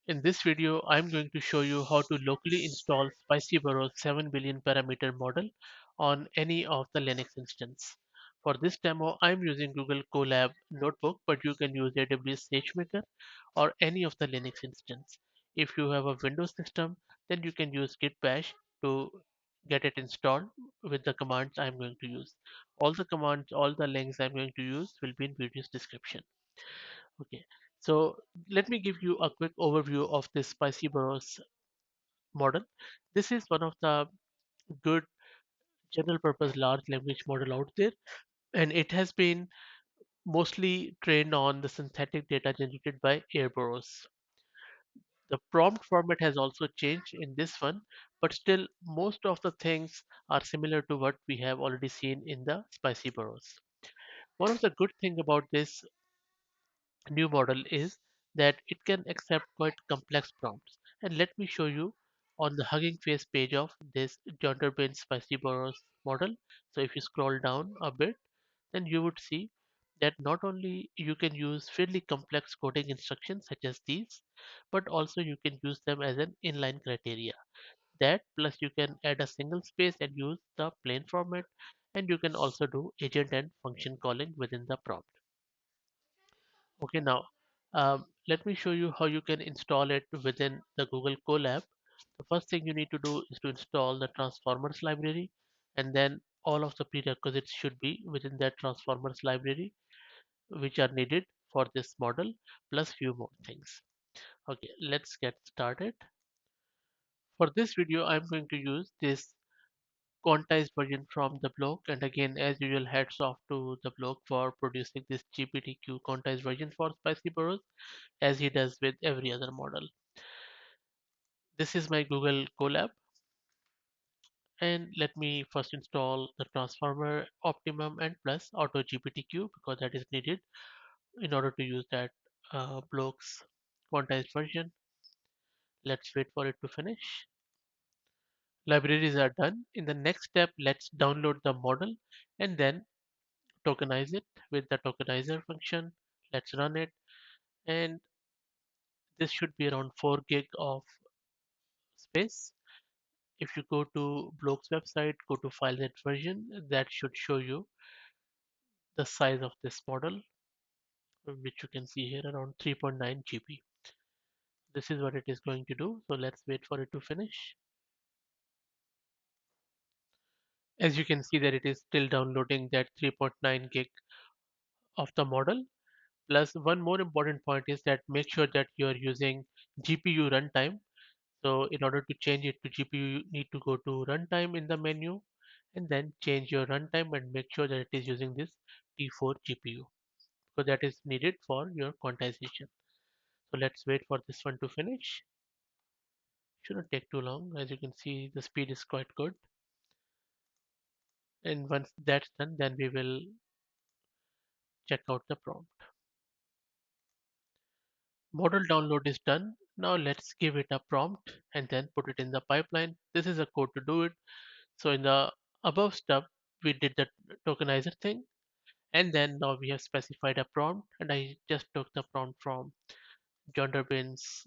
In this video, I'm going to show you how to locally install Spicyboros 7 billion parameter model on any of the Linux instance. For this demo, I'm using Google Colab Notebook, but you can use AWS SageMaker or any of the Linux instance. If you have a Windows system, then you can use Git Bash to get it installed with the commands I'm going to use. All the commands, all the links I'm going to use will be in video's description. Okay, so let me give you a quick overview of this spicy burrows model. This is one of the good general purpose large language model out there, and it has been mostly trained on the synthetic data generated by airoboros. The prompt format has also changed in this one, but still most of the things are similar to what we have already seen in the spicy burrows. One of the good thing about this new model is that it can accept quite complex prompts. And let me show you on the Hugging Face page of this jondurbin Spicyboros model. So if you scroll down a bit, then you would see that not only you can use fairly complex coding instructions such as these, but also you can use them as an inline criteria. That plus you can add a single space and use the plain format, and you can also do agent and function calling within the prompt. Okay, now let me show you how you can install it within the Google Colab. The first thing you need to do is to install the Transformers library, and then all of the prerequisites should be within that Transformers library, which are needed for this model, plus few more things. Okay, let's get started. For this video, I'm going to use this quantized version from the bloke, and again, as usual, hats off to the bloke for producing this GPTQ quantized version for Spicy Burrows, as he does with every other model. This is my Google Colab, and let me first install the transformer optimum and plus auto GPTQ because that is needed in order to use that bloke's quantized version. Let's wait for it to finish. Libraries are done. In the next step, let's download the model and then tokenize it with the tokenizer function. Let's run it, and this should be around 4 gig of space. If you go to bloke's website, go to file net version, that should show you the size of this model, which you can see here around 3.9 GB. This is what it is going to do. So let's wait for it to finish. As you can see that it is still downloading that 3.9 gig of the model. Plus one more important point is that make sure that you are using GPU runtime. So in order to change it to GPU, you need to go to runtime in the menu and then change your runtime and make sure that it is using this T4 GPU. So that is needed for your quantization. So let's wait for this one to finish. Shouldn't take too long. As you can see, the speed is quite good. And once that's done, then we will check out the prompt. Model download is done. Now let's give it a prompt and then put it in the pipeline. This is a code to do it. So in the above step, we did the tokenizer thing. And then now we have specified a prompt. And I just took the prompt from John Durbin's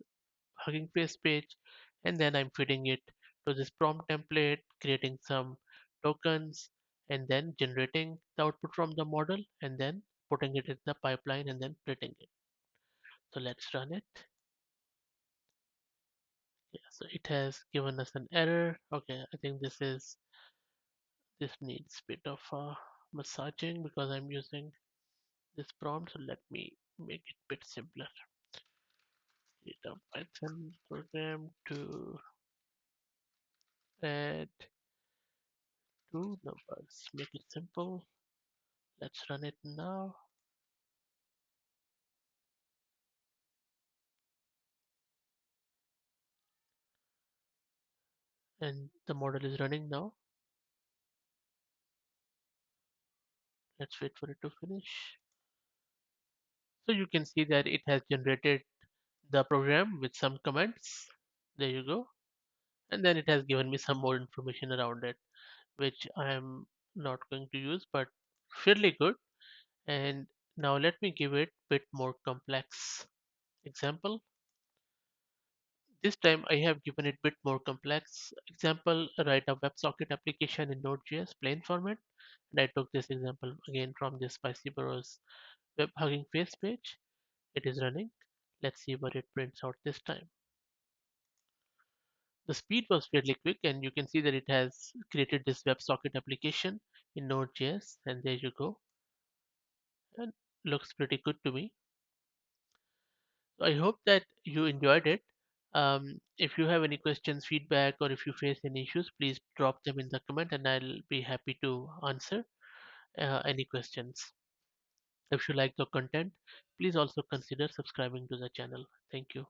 Hugging Face page, and then I'm feeding it to this prompt template, creating some tokens, and then generating the output from the model, and then putting it in the pipeline and then printing it. So let's run it. Yeah, so it has given us an error. Okay, I think this needs a bit of massaging because I'm using this prompt. So let me make it a bit simpler. Create a Python program to add two numbers. Make it simple. Let's run it now. And the model is running now. Let's wait for it to finish. So you can see that it has generated the program with some comments. There you go. And then it has given me some more information around it, which I am not going to use, but fairly good. And now let me give it a bit more complex example. This time I have given it a bit more complex. Example, write a WebSocket application in Node.js plain format. And I took this example again from this Spicyboros web hugging face page. It is running. Let's see what it prints out this time. The speed was fairly quick, and you can see that it has created this WebSocket application in Node.js, and there you go. And looks pretty good to me. So I hope that you enjoyed it. If you have any questions, feedback, or if you face any issues, please drop them in the comment, and I'll be happy to answer any questions. If you like the content, please also consider subscribing to the channel. Thank you.